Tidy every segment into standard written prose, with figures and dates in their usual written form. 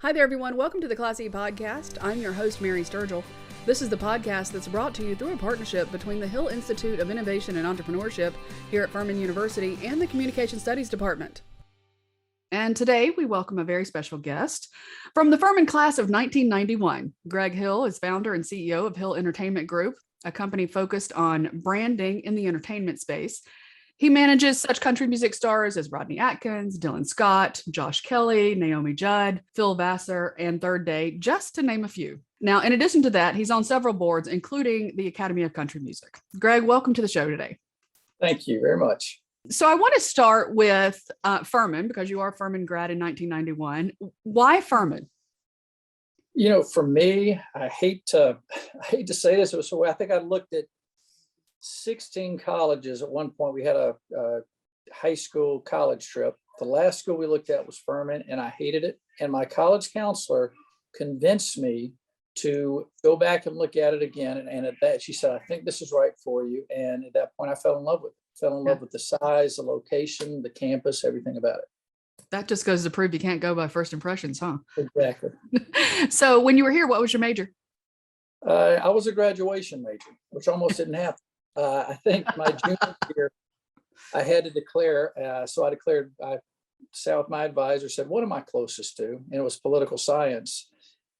Hi there, everyone. Welcome to the Class E Podcast. I'm your host, Mary Sturgill. This is the podcast that's brought to you through a partnership between the Hill Institute of Innovation and Entrepreneurship here at Furman University and the Communication Studies Department. And today we welcome a very special guest from the Furman class of 1991. Greg Hill is founder and CEO of Hill Entertainment Group, a company focused on branding in the entertainment space. He manages such country music stars as Rodney Atkins, Dylan Scott, Josh Kelly, Naomi Judd, Phil Vassar, and Third Day, just to name a few. Now, in addition to that, he's on several boards, including the Academy of Country Music. Greg, welcome to the show today. Thank you very much. So I want to start with Furman, because you are a Furman grad in 1991. Why Furman? You know, for me, I hate to say this. I think I looked at 16 colleges at one point. We had a high school college trip. The last school we looked at was Furman, and I hated it. And my college counselor convinced me to go back and look at it again. And at that, she said, "I think this is right for you." And at that point, I fell in love with it. Fell in love with the size, the location, the campus, everything about it. That just goes to prove you can't go by first impressions, huh? Exactly. So when you were here, what was your major? I was a graduation major, which almost didn't happen. I think my junior year, I had to declare. So I declared, I sat with my advisor, said, "What am I closest to?" And it was political science.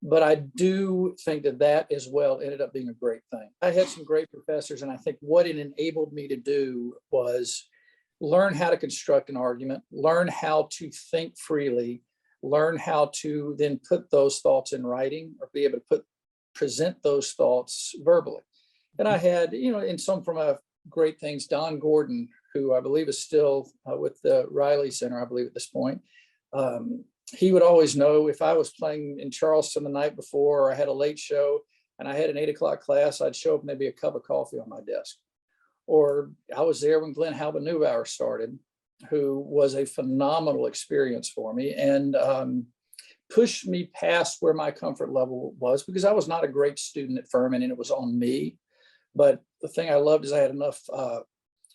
But I do think that as well ended up being a great thing. I had some great professors, and I think what it enabled me to do was learn how to construct an argument, learn how to think freely, learn how to then put those thoughts in writing or be able to present those thoughts verbally. And I had, in some from great things, Don Gordon, who I believe is still with the Riley Center, I believe at this point. He would always know if I was playing in Charleston the night before, or I had a late show and I had an 8 o'clock class, I'd show up and there'd be a cup of coffee on my desk. Or I was there when Glenn Halba Neubauer started, who was a phenomenal experience for me and pushed me past where my comfort level was, because I was not a great student at Furman and it was on me. But the thing I loved is I had enough,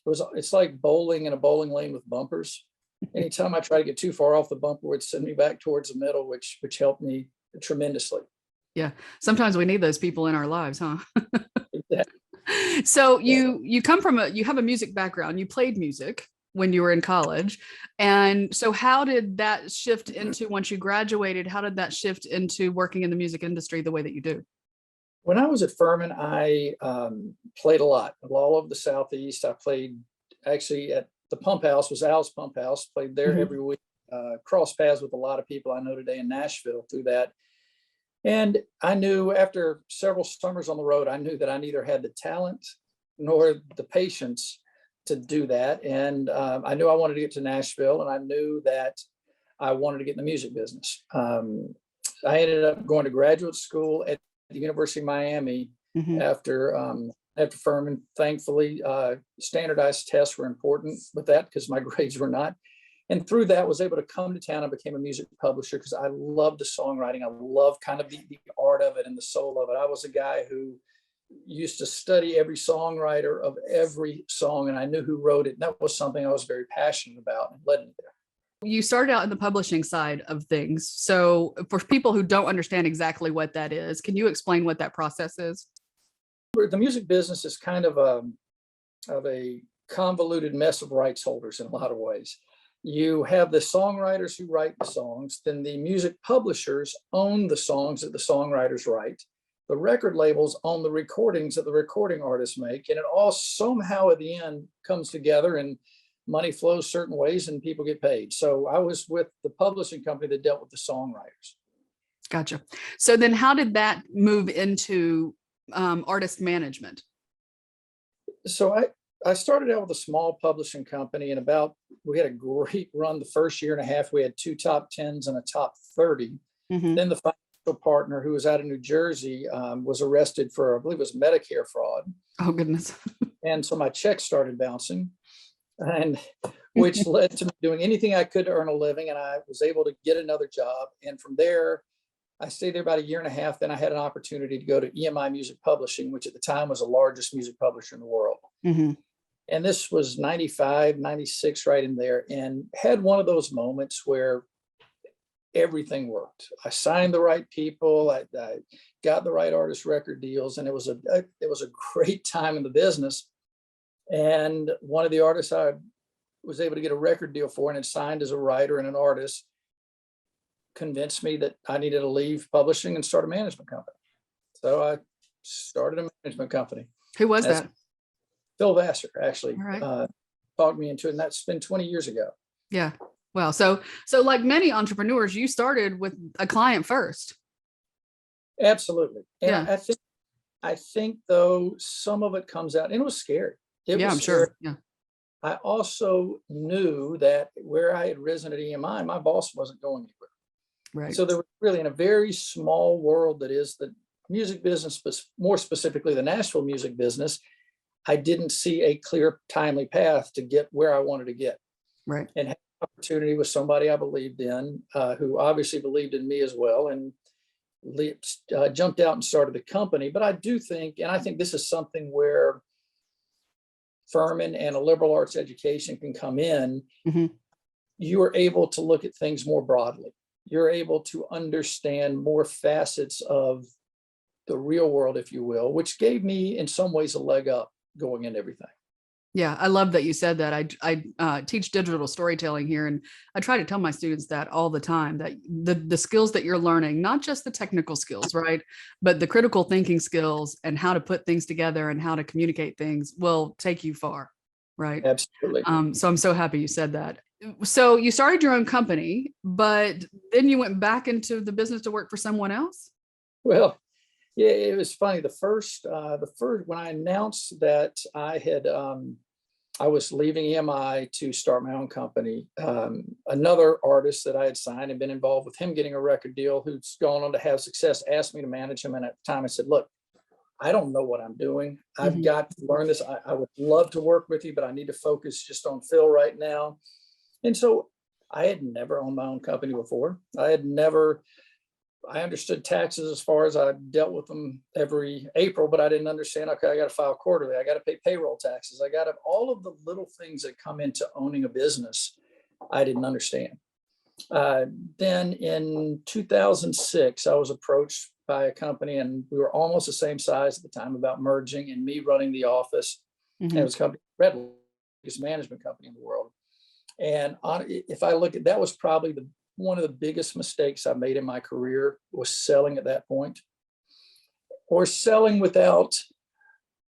it's like bowling in a bowling lane with bumpers. Anytime I try to get too far off the bumper, it would send me back towards the middle, which helped me tremendously. Yeah. Sometimes we need those people in our lives, huh? Exactly. So you come from you have a music background. You played music when you were in college. And so how did that shift into, once you graduated, how did that shift into working in the music industry the way that you do? When I was at Furman, I played a lot all over the Southeast. I played actually at the Pump House, was Al's Pump House, played there every week, crossed paths with a lot of people I know today in Nashville through that. And I knew after several summers on the road, I knew that I neither had the talent nor the patience to do that. And I knew I wanted to get to Nashville, and I knew that I wanted to get in the music business. I ended up going to graduate school at the University of Miami after Furman. Thankfully, standardized tests were important with that because my grades were not. And through that, was able to come to town and became a music publisher because I loved the songwriting. I loved kind of the art of it and the soul of it. I was a guy who used to study every songwriter of every song, and I knew who wrote it. And that was something I was very passionate about and led me there. You started out in the publishing side of things. So for people who don't understand exactly what that is, can you explain what that process is? The music business is kind of a convoluted mess of rights holders in a lot of ways. You have the songwriters who write the songs, then the music publishers own the songs that the songwriters write. The record labels own the recordings that the recording artists make, and it all somehow at the end comes together and money flows certain ways and people get paid. So I was with the publishing company that dealt with the songwriters. Gotcha. So then how did that move into artist management? So I started out with a small publishing company, and we had a great run the first year and a half. We had 2 top 10s and a top 30. Then the financial partner, who was out of New Jersey, was arrested for, I believe it was Medicare fraud. Oh, goodness. And so my checks started bouncing, and which led to me doing anything I could to earn a living. And I was able to get another job. And from there, I stayed there about a year and a half. Then I had an opportunity to go to EMI Music Publishing, which at the time was the largest music publisher in the world. And this was 95, 96, right in there, and had one of those moments where everything worked. I signed the right people. I got the right artist record deals, and it was a great time in the business. And one of the artists I was able to get a record deal for and had signed as a writer and an artist convinced me that I needed to leave publishing and start a management company. So I started a management company. Who was that? Phil Vassar actually Right. talked me into it, and that's been 20 years ago. Yeah. Well, so like many entrepreneurs, you started with a client first. Absolutely. And Yeah. I think though some of it comes out, and it was scary. It was I'm scary. sure. Yeah. I also knew that where I had risen at EMI, my boss wasn't going anywhere. Right. So there was really, in a very small world that is the music business, but more specifically the Nashville music business, I didn't see a clear, timely path to get where I wanted to get. Right. And had an opportunity with somebody I believed in, who obviously believed in me as well, and jumped out and started the company. But I do think, and I think this is something where Furman and a liberal arts education can come in. Mm-hmm. You are able to look at things more broadly. You're able to understand more facets of the real world, if you will, which gave me in some ways a leg up going into everything. Yeah, I love that you said that. I teach digital storytelling here, and I try to tell my students that all the time, that the skills that you're learning, not just the technical skills, right, but the critical thinking skills and how to put things together and how to communicate things will take you far, right? Absolutely. So I'm so happy you said that. So you started your own company, but then you went back into the business to work for someone else? Well, yeah, it was funny. The first when I announced that I was leaving EMI to start my own company, another artist that I had signed and been involved with him getting a record deal, who's gone on to have success, asked me to manage him. And at the time I said, look, I don't know what I'm doing. I've got to learn this. I would love to work with you, but I need to focus just on Phil right now. And so I had never owned my own company before. I understood taxes as far as I dealt with them every April, but I didn't understand, okay, I got to file quarterly. I got to pay payroll taxes. I got to, all of the little things that come into owning a business, I didn't understand. Then in 2006, I was approached by a company, and we were almost the same size at the time, about merging and me running the office. And it was a company, biggest management company in the world. And if I look at, that was probably one of the biggest mistakes I made in my career, was selling at that point, or selling without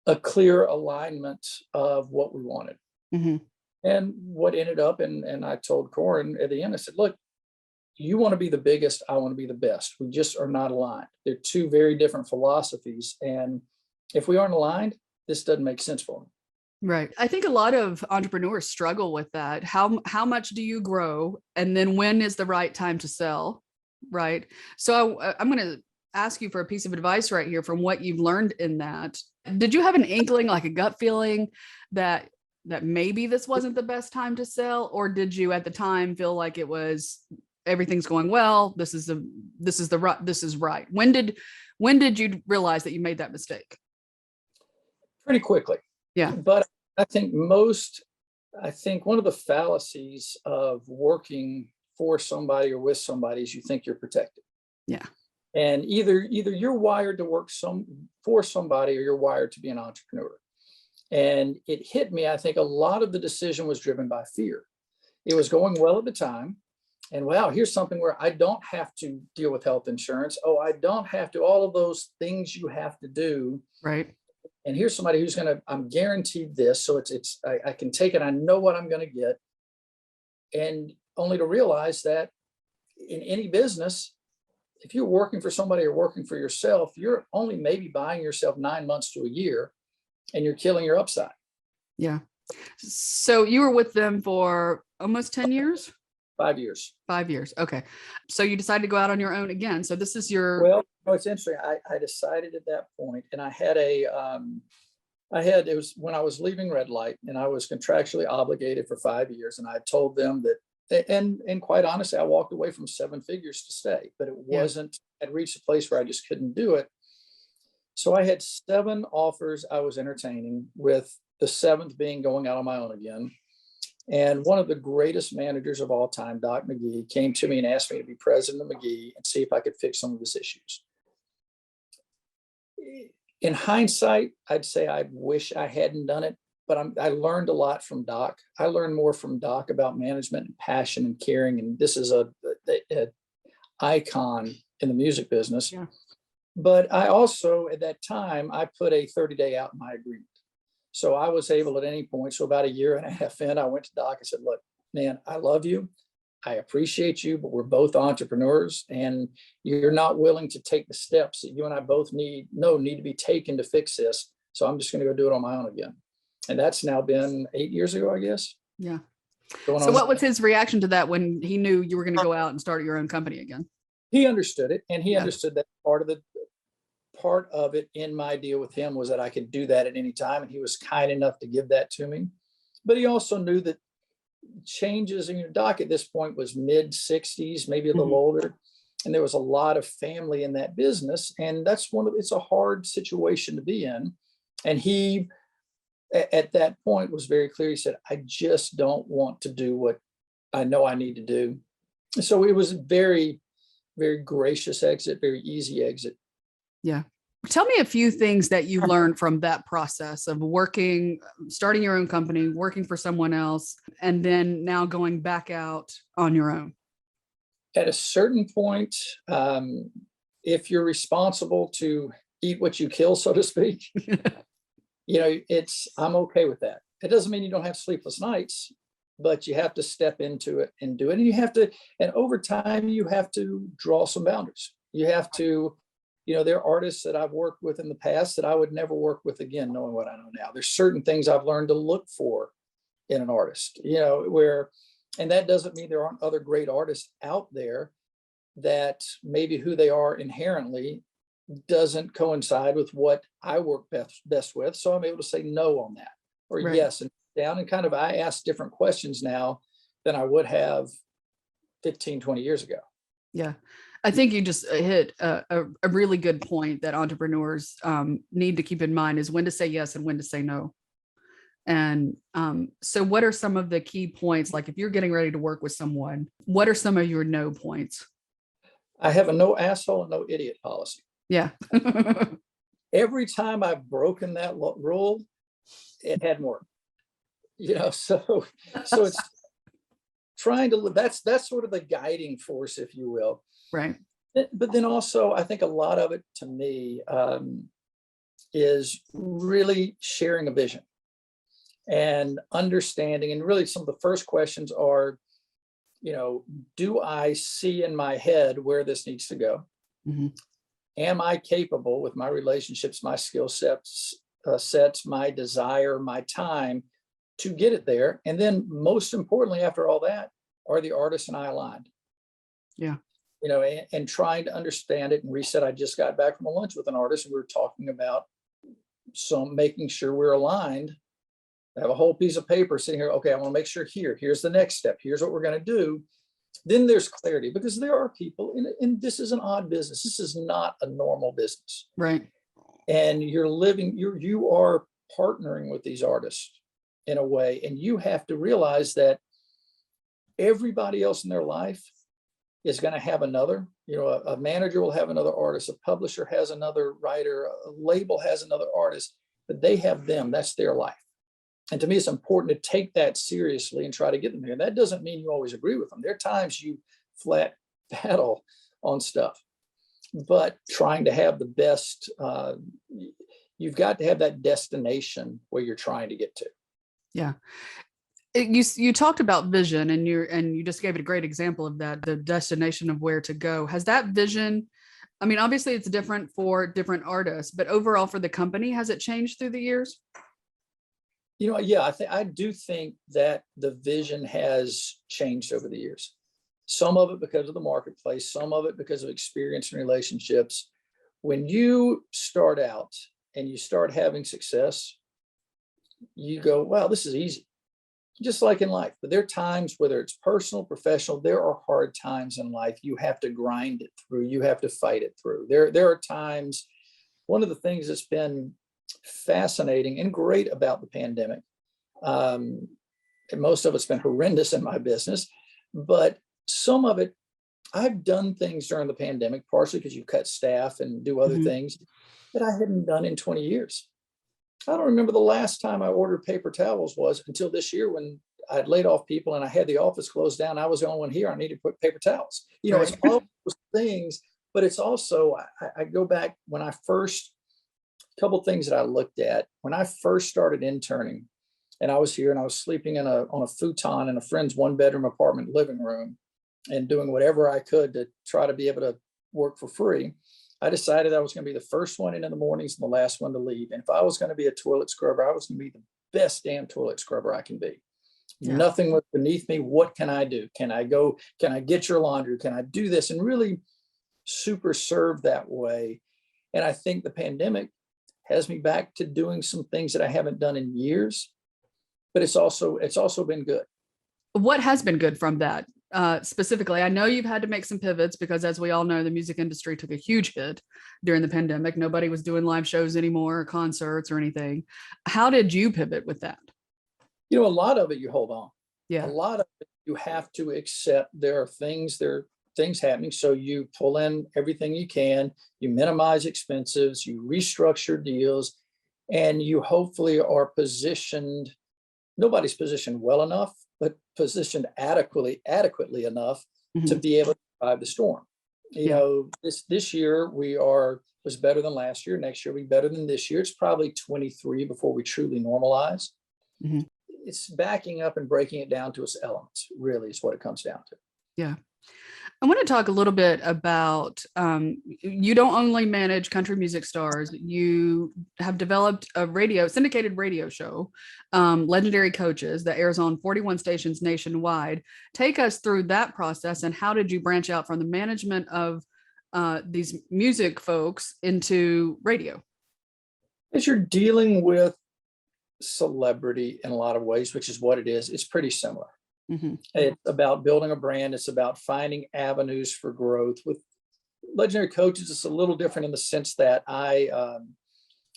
a clear alignment of what we wanted. Mm-hmm. And what ended up, and I told Corin at the end, I said, look, you want to be the biggest, I want to be the best. We just are not aligned. They're two very different philosophies. And if we aren't aligned, this doesn't make sense for me. Right. I think a lot of entrepreneurs struggle with that. How much do you grow? And then when is the right time to sell? Right. So I'm going to ask you for a piece of advice right here from what you've learned in that. Did you have an inkling, like a gut feeling that maybe this wasn't the best time to sell? Or did you at the time feel like it was, everything's going well, this is right? When did you realize that you made that mistake? Pretty quickly. Yeah. But I think one of the fallacies of working for somebody or with somebody is you think you're protected. Yeah. And either you're wired to work for somebody, or you're wired to be an entrepreneur. And it hit me, I think a lot of the decision was driven by fear. It was going well at the time. And wow, here's something where I don't have to deal with health insurance. Oh, I don't have to, all of those things you have to do. Right. And here's somebody who's I'm guaranteed this. So I can take it. I know what I'm going to get. And only to realize that in any business, if you're working for somebody or working for yourself, you're only maybe buying yourself 9 months to a year, and you're killing your upside. Yeah. So you were with them for almost 10 years? 5 years. 5 years. Okay. So you decided to go out on your own again. So this is your. Well, it's interesting. I decided at that point, and it was when I was leaving Red Light, and I was contractually obligated for 5 years. And I told them that, and quite honestly, I walked away from 7 figures to stay, but it wasn't, I'd reached a place where I just couldn't do it. So I had 7 offers I was entertaining, with the 7th being going out on my own again. And one of the greatest managers of all time, Doc McGee, came to me and asked me to be president of McGee and see if I could fix some of his issues. In hindsight, I'd say I wish I hadn't done it, but I learned a lot from Doc. I learned more from Doc about management and passion and caring. And this is a icon in the music business. Yeah. But I also, at that time, I put a 30-day out in my agreement. So I was able at any point, so about a year and a half in, I went to Doc and said, look, man, I love you. I appreciate you, but we're both entrepreneurs and you're not willing to take the steps that you and I both need to be taken to fix this. So I'm just going to go do it on my own again. And that's now been 8 years ago, I guess. Yeah. So what was his reaction to that when he knew you were going to go out and start your own company again? He understood it, and he understood that part of it in my deal with him was that I could do that at any time, and he was kind enough to give that to me. But he also knew that changes in your Doc at this point was mid 60s, maybe a little older, and there was a lot of family in that business, and it's a hard situation to be in. And he, at that point, was very clear. He said, I just don't want to do what I know I need to do. So it was a very, very gracious exit, very easy exit. Yeah. Tell me a few things that you learned from that process of starting your own company, working for someone else, and then now going back out on your own. At a certain point, if you're responsible to eat what you kill, so to speak, I'm okay with that. It doesn't mean you don't have sleepless nights, but you have to step into it and do it. And over time, you have to draw some boundaries. You have to, there are artists that I've worked with in the past that I would never work with again, knowing what I know now. There's certain things I've learned to look for in an artist, and that doesn't mean there aren't other great artists out there that maybe who they are inherently doesn't coincide with what I work best with. So I'm able to say no on that, or right. Yes and down. And I ask different questions now than I would have 15, 20 years ago. Yeah. I think you just hit a really good point that entrepreneurs need to keep in mind is when to say yes and when to say no. And so what are some of the key points? Like if you're getting ready to work with someone, what are some of your no points? I have a no asshole and no idiot policy. Yeah. Every time I've broken that rule, it hadn't worked. So it's trying to, that's sort of the guiding force, if you will. Right. But then also, I think a lot of it to me is really sharing a vision and understanding. And really some of the first questions are, do I see in my head where this needs to go? Mm-hmm. Am I capable with my relationships, my skill sets, my desire, my time to get it there? And then most importantly, after all that, are the artist and I aligned? Yeah. And trying to understand it and reset. I just got back from a lunch with an artist and we were talking about making sure we're aligned. I have a whole piece of paper sitting here. Okay, I want to make sure here's the next step. Here's what we're going to do. Then there's clarity, because there are people, and this is an odd business. This is not a normal business. Right. And you are partnering with these artists in a way, and you have to realize that everybody else in their life is going to have another, a manager will have another artist, a publisher has another writer, a label has another artist, but they have them, that's their life. And to me, it's important to take that seriously and try to get them there. And that doesn't mean you always agree with them. There are times you flat battle on stuff, but trying to have the best, you've got to have that destination where you're trying to get to. Yeah. You talked about vision and you just gave it a great example of that, the destination of where to go. Has that vision, I mean, obviously it's different for different artists, but overall for the company, has it changed through the years? Yeah, I do think that the vision has changed over the years. Some of it because of the marketplace, some of it because of experience and relationships. When you start out and you start having success, you go, wow, this is easy. Just like in life. But there are times, whether it's personal, professional, there are hard times in life. You have to grind it through. You have to fight it through. There are times, one of the things that's been fascinating and great about the pandemic most of it's been horrendous in my business, but some of it, I've done things during the pandemic, partially because you cut staff and do other things that I hadn't done in 20 years. I don't remember the last time I ordered paper towels was until this year when I had laid off people and I had the office closed down. I was the only one here. I needed to put paper towels. It's all those things, but it's also, I go back when I first, a couple of things that I looked at when I first started interning, and I was here and I was sleeping on a futon in a friend's 1-bedroom apartment living room and doing whatever I could to try to be able to work for free. I decided I was going to be the first one in the mornings and the last one to leave. And if I was going to be a toilet scrubber, I was going to be the best damn toilet scrubber I can be. Yeah. Nothing was beneath me. What can I do? Can I go? Can I get your laundry? Can I do this? And really super serve that way. And I think the pandemic has me back to doing some things that I haven't done in years, but it's also been good. What has been good from that? Specifically, I know you've had to make some pivots because, as we all know, the music industry took a huge hit during the pandemic. Nobody was doing live shows anymore, or concerts or anything. How did you pivot with that? A lot of it you hold on. Yeah. A lot of it you have to accept. There are things happening. So you pull in everything you can, you minimize expenses, you restructure deals, and you hopefully are positioned. Nobody's positioned well enough, but positioned adequately enough to be able to survive the storm. This year was better than last year. Next year will be better than this year. It's probably 23 before we truly normalize. It's backing up and breaking it down to its elements, really, is what it comes down to. Yeah. I want to talk a little bit about, you don't only manage country music stars, you have developed a syndicated radio show, Legendary Coaches, that airs on 41 stations nationwide. Take us through that process, and how did you branch out from the management of these music folks into radio? As you're dealing with celebrity in a lot of ways, which is what it is, it's pretty similar. It's about building a brand. It's about finding avenues for growth. With Legendary Coaches, it's a little different in the sense that I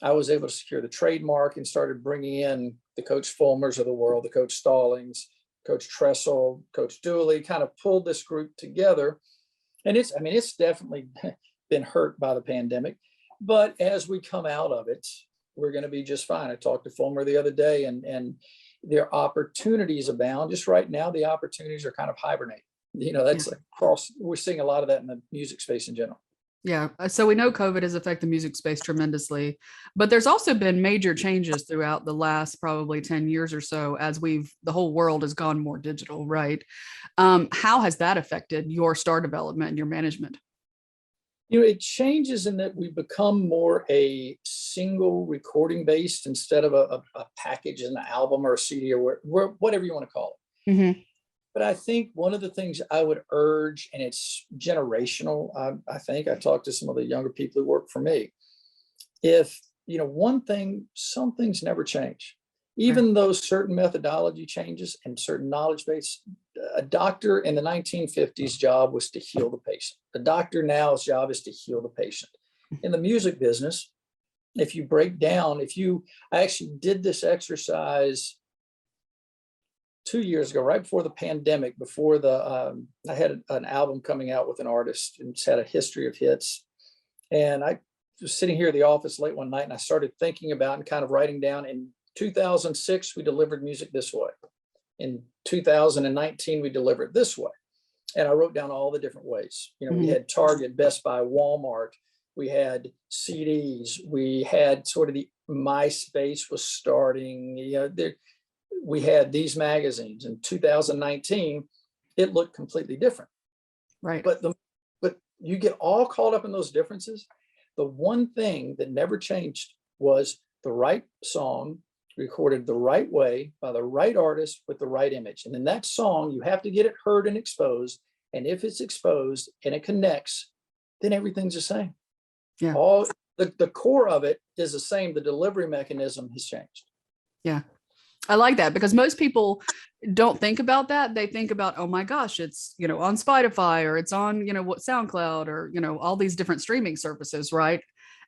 was able to secure the trademark and started bringing in the Coach Fulmers of the world, the Coach Stallings, Coach Tressel, Coach Dooley, kind of pulled this group together. And it's definitely been hurt by the pandemic, but as we come out of it, we're going to be just fine. I talked to Fulmer the other day, and their opportunities abound. Just right now, the opportunities are kind of hibernating. That's across. We're seeing a lot of that in the music space in general. Yeah. So we know COVID has affected the music space tremendously, but there's also been major changes throughout the last probably 10 years or so as the whole world has gone more digital, right? How has that affected your star development and your management? It changes in that we become more a single recording based instead of a package, an album or a CD or whatever you want to call it. But I think one of the things I would urge, and it's generational, I think I talked to some of the younger people who work for me. If, one thing, some things never change. Even though certain methodology changes and certain knowledge base, a doctor in the 1950s job was to heal the patient. The doctor now's job is to heal the patient. In the music business, if you break down, I actually did this exercise 2 years ago, right before the pandemic, I had an album coming out with an artist and it's had a history of hits. And I was sitting here at the office late one night and I started thinking about and kind of writing down. In 2006, we delivered music this way. In 2019, we delivered this way. And I wrote down all the different ways. We had Target, Best Buy, Walmart. We had CDs. We had sort of the MySpace was starting. We had these magazines. In 2019, it looked completely different. Right. But you get all caught up in those differences. The one thing that never changed was the right song recorded the right way by the right artist with the right image. And in that song, you have to get it heard and exposed. And if it's exposed and it connects, then everything's the same. Yeah. All the core of it is the same. The delivery mechanism has changed. Yeah. I like that because most people don't think about that. They think about, oh my gosh, it's, on Spotify or it's on, what SoundCloud or, all these different streaming services. Right.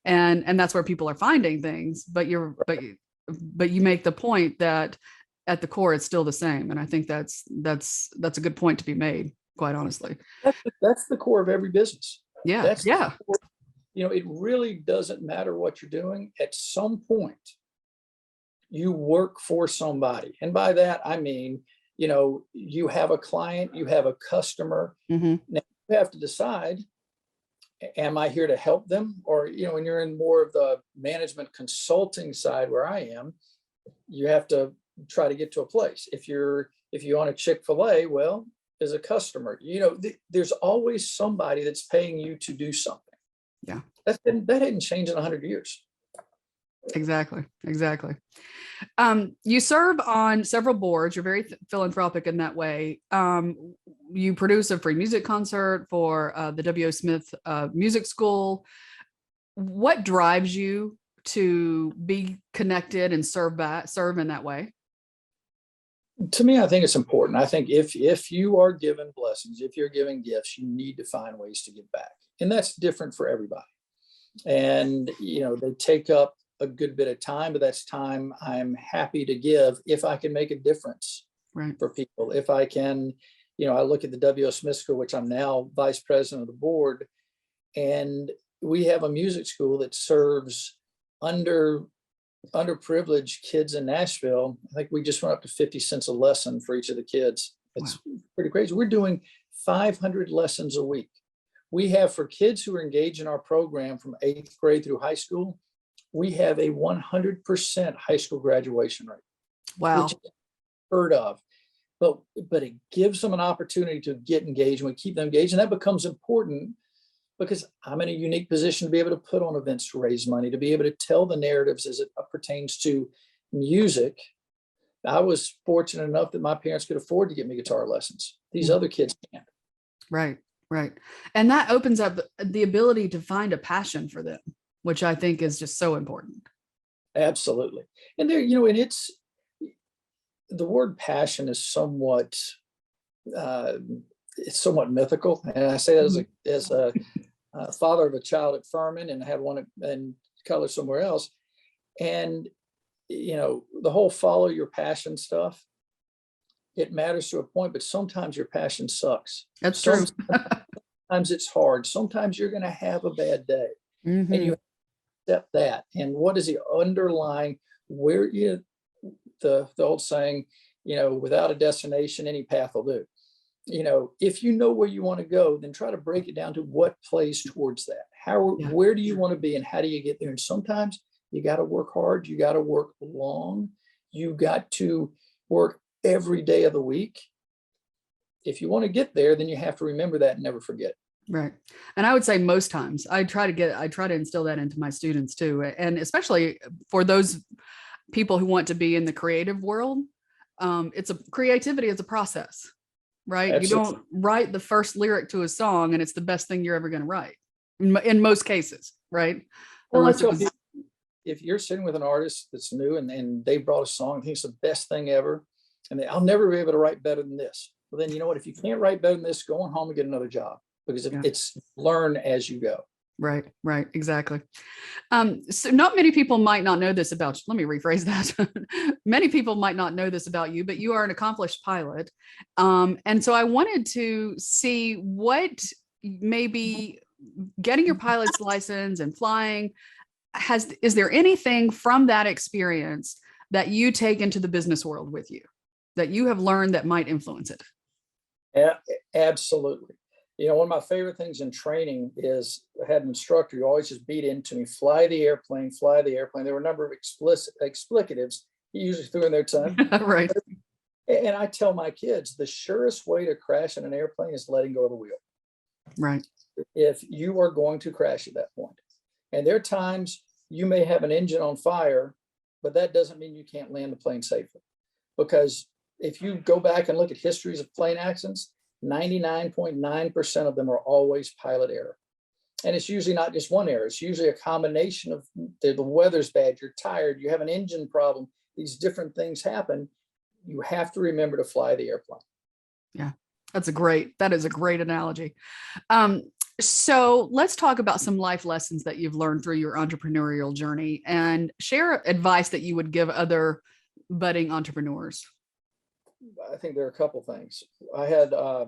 And that's where people are finding things, but you make the point that at the core, it's still the same. And I think that's a good point to be made, quite honestly. That's the core of every business. Yeah. That's Yeah. it really doesn't matter what you're doing. At some point, you work for somebody. And by that, I mean, you have a client, you have a customer. Mm-hmm. Now you have to decide, am I here to help them? Or, when you're in more of the management consulting side where I am, you have to try to get to a place. If you own a Chick-fil-A, well, as a customer, there's always somebody that's paying you to do something. Yeah. That hadn't changed in 100 years. Exactly. You serve on several boards. You're very philanthropic in that way. You produce a free music concert for the W.O. Smith Music School. What drives you to be connected and serve in that way? To me, I think it's important. I think if you are given blessings, if you're giving gifts, you need to find ways to give back. And that's different for everybody. And, they take up a good bit of time, but that's time I'm happy to give if I can make a difference for people. If I can, I look at the W.O. Smith School, which I'm now vice president of the board, and we have a music school that serves underprivileged kids in Nashville. I think we just went up to 50 cents a lesson for each of the kids. It's pretty crazy. We're doing 500 lessons a week. We have, for kids who are engaged in our program from 8th grade through high school, we have a 100% high school graduation rate. Wow. Which is heard of. But it gives them an opportunity to get engaged, and we keep them engaged. And that becomes important because I'm in a unique position to be able to put on events to raise money, to be able to tell the narratives as it pertains to music. I was fortunate enough that my parents could afford to get me guitar lessons. These other kids can't. Right. And that opens up the ability to find a passion for them, which I think is just so important. Absolutely. And there, and it's, the word passion is somewhat, it's somewhat mythical. And I say that as a father of a child at Furman, and I had one in college somewhere else. And, the whole follow your passion stuff, it matters to a point, but sometimes your passion sucks. That's true. Sometimes it's hard. Sometimes you're going to have a bad day. Mm-hmm. And you accept that. And what is the underlying, where the old saying, without a destination, any path will do. If you know where you want to go, then try to break it down to what plays towards that. Where do you want to be, and how do you get there? And sometimes you got to work hard. You got to work long. You got to work every day of the week. If you want to get there, then you have to remember that and never forget. Right. And I would say most times I try to instill that into my students too. And especially for those people who want to be in the creative world, creativity is a process, right? Absolutely. You don't write the first lyric to a song and it's the best thing you're ever going to write in most cases, right? Well, if you're sitting with an artist that's new and they brought a song and think it's the best thing ever, and I'll never be able to write better than this. Well, then you know what? If you can't write better than this, go on home and get another job, because it's learn as you go. Right. Exactly. So not many people might not know this about you. Let me rephrase that. Many people might not know this about you, but you are an accomplished pilot. And so I wanted to see what maybe getting your pilot's license and flying is there anything from that experience that you take into the business world with you that you have learned that might influence it? Yeah, absolutely. One of my favorite things in training is I had an instructor who always just beat into me, fly the airplane. There were a number of explicatives he usually threw in their tongue. Right. And I tell my kids, the surest way to crash in an airplane is letting go of the wheel. Right. If you are going to crash at that point. And there are times you may have an engine on fire, but that doesn't mean you can't land the plane safely. Because if you go back and look at histories of plane accidents, 99.9% of them are always pilot error. And it's usually not just one error. It's usually a combination of the weather's bad, you're tired, you have an engine problem. These different things happen. You have to remember to fly the airplane. Yeah, that is a great analogy. So let's talk about some life lessons that you've learned through your entrepreneurial journey, and share advice that you would give other budding entrepreneurs? I think there are a couple things. I had a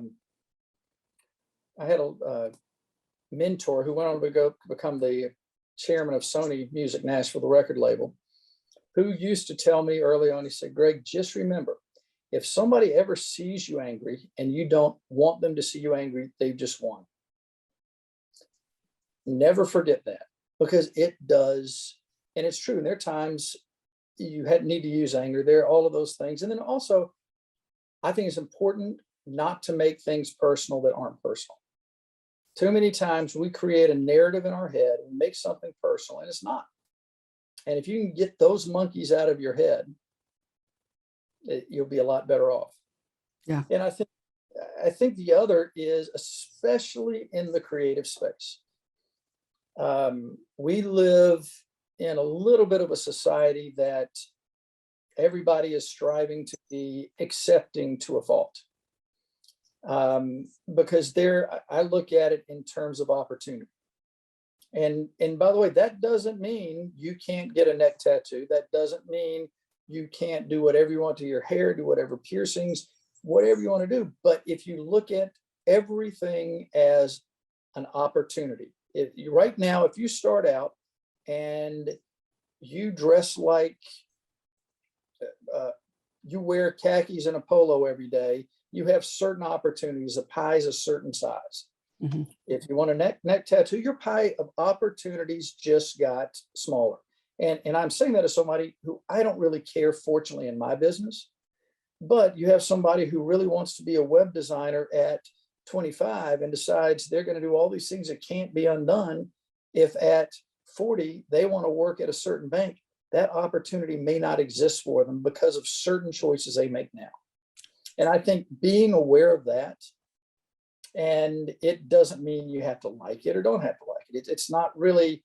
mentor who went on to go become the chairman of Sony Music Nashville, the record label, who used to tell me early on, he said, Greg, just remember, if somebody ever sees you angry and you don't want them to see you angry, they've just won. Never forget that, because it does. And it's true. And there are times you need to use anger. There are all of those things. And then also, I think it's important not to make things personal that aren't personal. Too many times we create a narrative in our head and make something personal, and it's not. And if you can get those monkeys out of your head, you'll be a lot better off. Yeah. And I think the other is, especially in the creative space, we live in a little bit of a society that everybody is striving to be accepting to a fault. Because I look at it in terms of opportunity. And by the way, that doesn't mean you can't get a neck tattoo. That doesn't mean you can't do whatever you want to your hair, do whatever piercings, whatever you want to do. But if you look at everything as an opportunity, right now, if you start out and you dress like you wear khakis and a polo every day, you have certain opportunities. The pie is a certain size. Mm-hmm. If you want a neck tattoo, your pie of opportunities just got smaller. And I'm saying that as somebody who I don't really care, fortunately, in my business, but you have somebody who really wants to be a web designer at 25 and decides they're going to do all these things that can't be undone. If at 40, they want to work at a certain bank, that opportunity may not exist for them because of certain choices they make now. And I think being aware of that, and it doesn't mean you have to like it or don't have to like it. It's not really,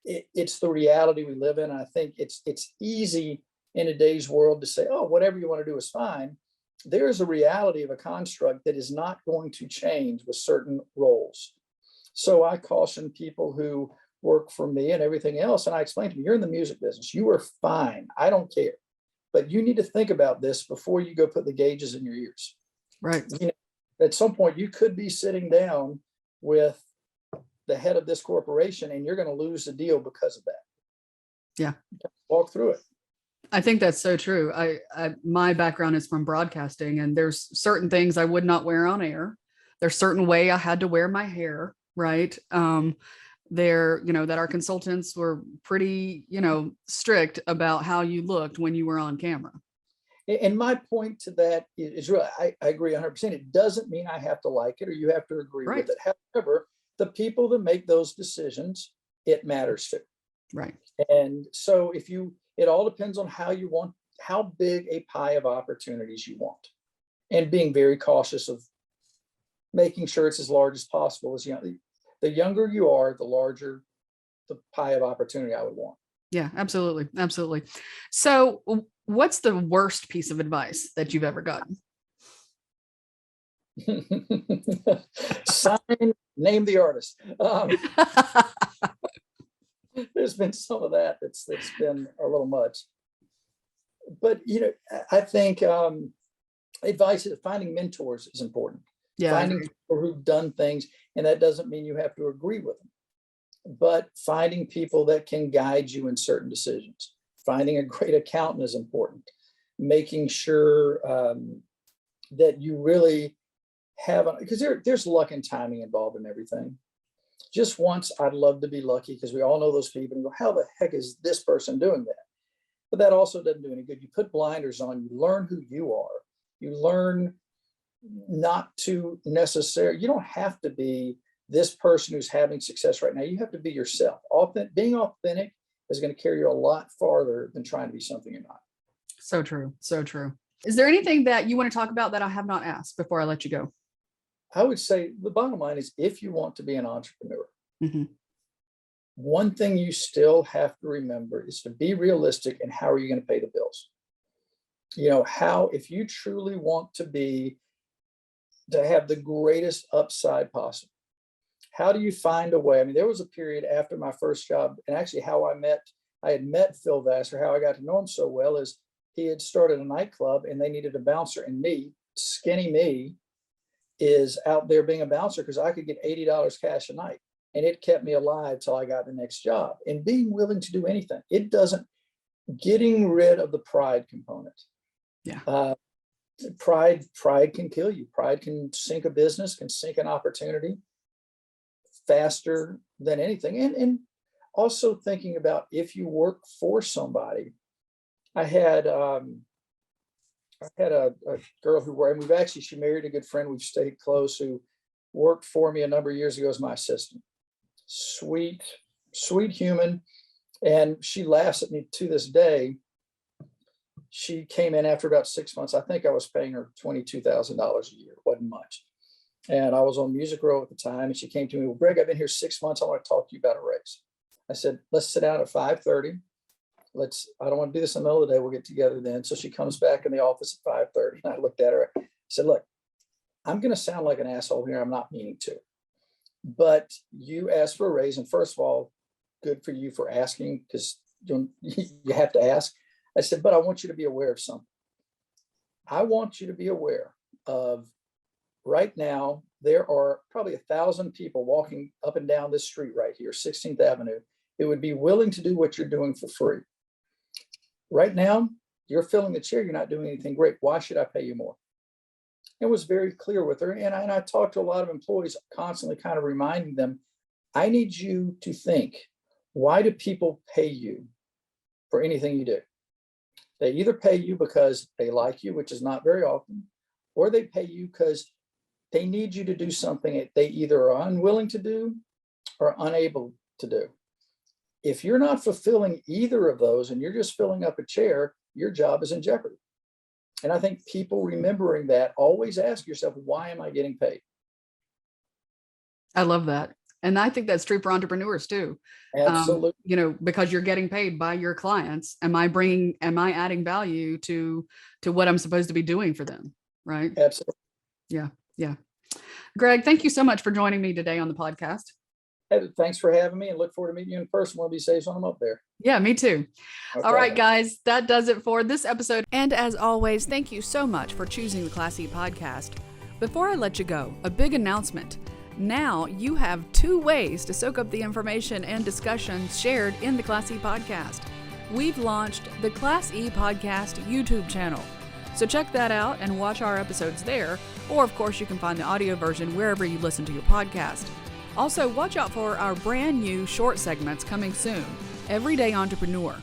it's the reality we live in. And I think it's easy in today's world to say, oh, whatever you want to do is fine. There is a reality of a construct that is not going to change with certain roles. So I caution people who work for me and everything else. And I explain to them, you're in the music business. You are fine. I don't care. But you need to think about this before you go put the gauges in your ears. Right. At some point, you could be sitting down with the head of this corporation and you're going to lose the deal because of that. Yeah. Walk through it. I think that's so true. My background is from broadcasting, and there's certain things I would not wear on air. There's certain way I had to wear my hair, right? That our consultants were pretty, strict about how you looked when you were on camera. And my point to that is really, I agree 100%. It doesn't mean I have to like it or you have to agree with it. However, the people that make those decisions, it matters to. Right. And so it all depends on how big a pie of opportunities you want, and being very cautious of making sure it's as large as possible. As the younger you are, the larger the pie of opportunity I would want. Yeah, absolutely. Absolutely. So what's the worst piece of advice that you've ever gotten? Name the artist. There's been some of that that's been a little much. But, I think advice is finding mentors is important. Yeah, finding people who've done things, and that doesn't mean you have to agree with them, but finding people that can guide you in certain decisions. Finding a great accountant is important. Making sure that you really have, because there's luck and timing involved in everything. Just once, I'd love to be lucky, because we all know those people and go, how the heck is this person doing that? But that also doesn't do any good. You put blinders on, you learn who you are. You learn not to necessarily, you don't have to be this person who's having success right now. You have to be yourself. Being authentic is going to carry you a lot farther than trying to be something you're not. So true. So true. Is there anything that you want to talk about that I have not asked before I let you go? I would say the bottom line is, if you want to be an entrepreneur, mm-hmm. one thing you still have to remember is to be realistic. And how are you going to pay the bills? If you truly want to have the greatest upside possible, how do you find a way? I mean, there was a period after my first job, and actually how I had met Phil Vassar, how I got to know him so well is he had started a nightclub and they needed a bouncer, and me, skinny me, is out there being a bouncer because I could get $80 cash a night. And it kept me alive till I got the next job. And being willing to do anything, getting rid of the pride component. Yeah. Pride can kill you. Pride can sink a business, can sink an opportunity faster than anything. And also thinking about if you work for somebody. I had a girl who worked, and she married a good friend. We've stayed close, who worked for me a number of years ago as my assistant. Sweet human. And she laughs at me to this day. She came in after about 6 months. I think I was paying her $22,000 a year. It wasn't much. And I was on Music Row at the time. And she came to me, well, Greg, I've been here 6 months. I want to talk to you about a raise. I said, let's sit down at 5:30. I don't want to do this in the middle of the day. We'll get together then. So she comes back in the office at 5:30. And I looked at her. I said, look, I'm going to sound like an asshole here. I'm not meaning to. But you asked for a raise. And first of all, good for you for asking, because you have to ask. I said, but I want you to be aware of something. I want you to be aware of right now, there are probably 1,000 people walking up and down this street right here, 16th Avenue, that would be willing to do what you're doing for free. Right now, you're filling the chair. You're not doing anything great. Why should I pay you more? It was very clear with her. And I talked to a lot of employees, constantly kind of reminding them, I need you to think, why do people pay you for anything you do? They either pay you because they like you, which is not very often, or they pay you because they need you to do something that they either are unwilling to do or unable to do. If you're not fulfilling either of those and you're just filling up a chair, your job is in jeopardy. And I think people remembering that, always ask yourself, why am I getting paid? I love that. And I think that's true for entrepreneurs too. Absolutely. Because you're getting paid by your clients. Am I adding value to what I'm supposed to be doing for them? Right. Absolutely. Yeah. Yeah. Greg, thank you so much for joining me today on the podcast. Hey, thanks for having me, and look forward to meeting you in person one of these days when I'm up there. Yeah, me too. Okay. All right, guys, that does it for this episode. And as always, thank you so much for choosing the Class E podcast. Before I let you go, a big announcement. Now you have 2 ways to soak up the information and discussions shared in the Class E podcast. We've launched the Class E podcast YouTube channel. So check that out and watch our episodes there. Or, of course, you can find the audio version wherever you listen to your podcast. Also, watch out for our brand new short segments coming soon. Everyday Entrepreneur.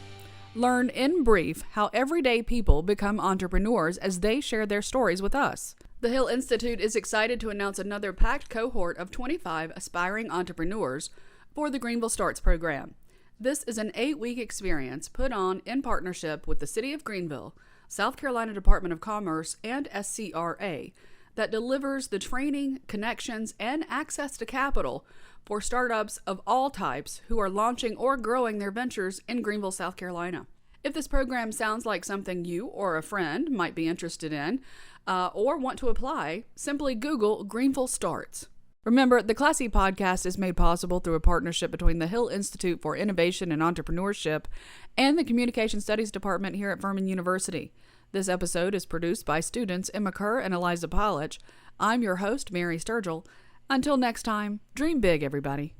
Learn in brief how everyday people become entrepreneurs as they share their stories with us. The Hill Institute is excited to announce another packed cohort of 25 aspiring entrepreneurs for the Greenville Starts program. This is an 8-week experience put on in partnership with the City of Greenville, South Carolina Department of Commerce, and SCRA that delivers the training, connections, and access to capital for startups of all types who are launching or growing their ventures in Greenville, South Carolina. If this program sounds like something you or a friend might be interested in or want to apply, simply Google Greenville Starts. Remember, the Class E podcast is made possible through a partnership between the Hill Institute for Innovation and Entrepreneurship and the Communication Studies Department here at Furman University. This episode is produced by students Emma Kerr and Eliza Polich. I'm your host, Mary Sturgill. Until next time, dream big, everybody.